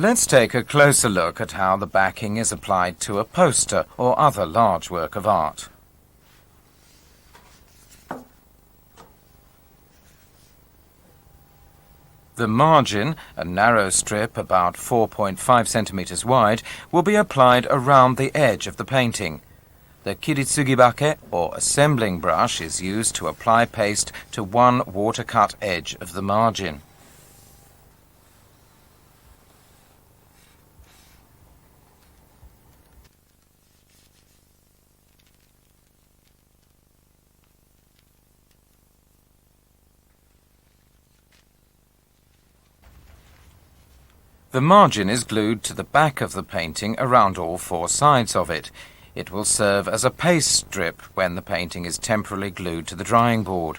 Let's take a closer look at how the backing is applied to a poster or other large work of art. The margin, a narrow strip about 4.5 centimeters wide, will be applied around the edge of the painting. The kiritsugibake, or assembling brush, is used to apply paste to one watercut edge of the margin. The margin is glued to the back of the painting around all four sides of it. It will serve as a paste strip when the painting is temporarily glued to the drying board.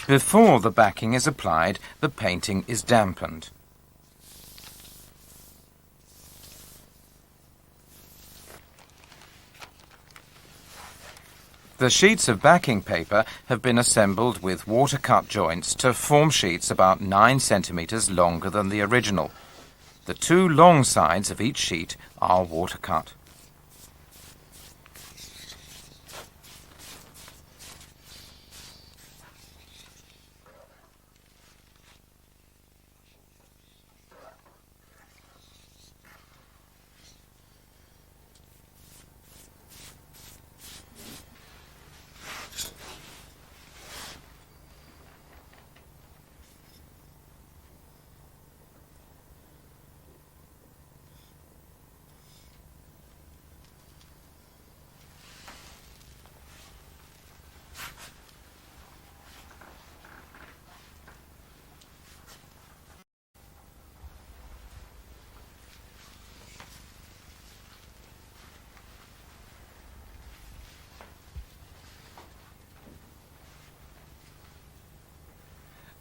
Before the backing is applied, the painting is dampened. The sheets of backing paper have been assembled with watercut joints to form sheets about 9 centimeters longer than the original. The two long sides of each sheet are watercut.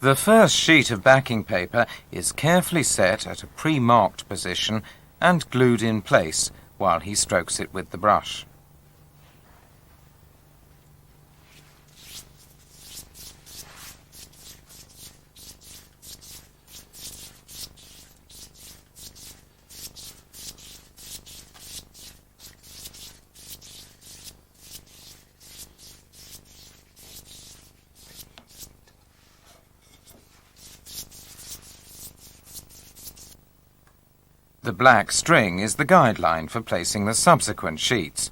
The first sheet of backing paper is carefully set at a pre-marked position and glued in place while he strokes it with the brush. The black string is the guideline for placing the subsequent sheets.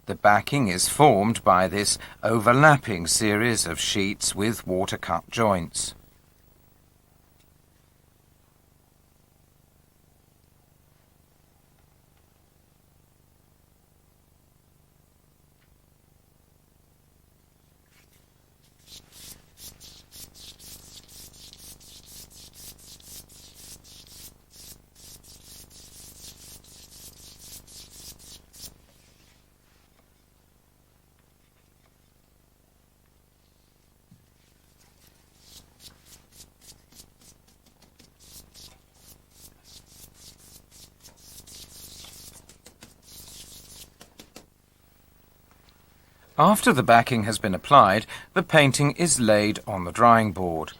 The backing is formed by this overlapping series of sheets with watercut joints. After the backing has been applied, the painting is laid on the drying board.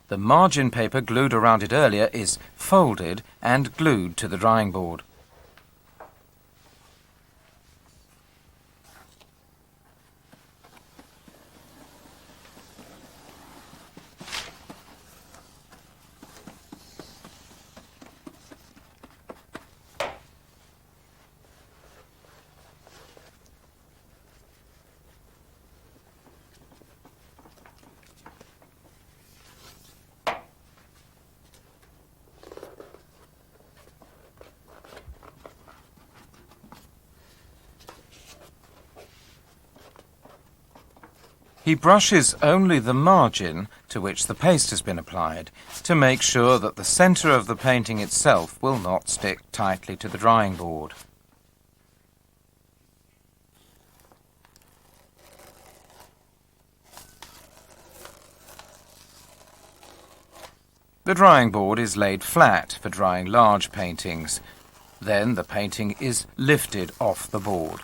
The margin paper glued around it earlier is folded and glued to the drying board. He brushes only the margin to which the paste has been applied to make sure that the centre of the painting itself will not stick tightly to the drying board. The drying board is laid flat for drying large paintings. Then the painting is lifted off the board.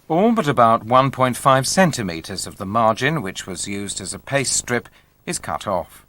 All but about 1.5 centimeters of the margin, which was used as a paste strip, is cut off.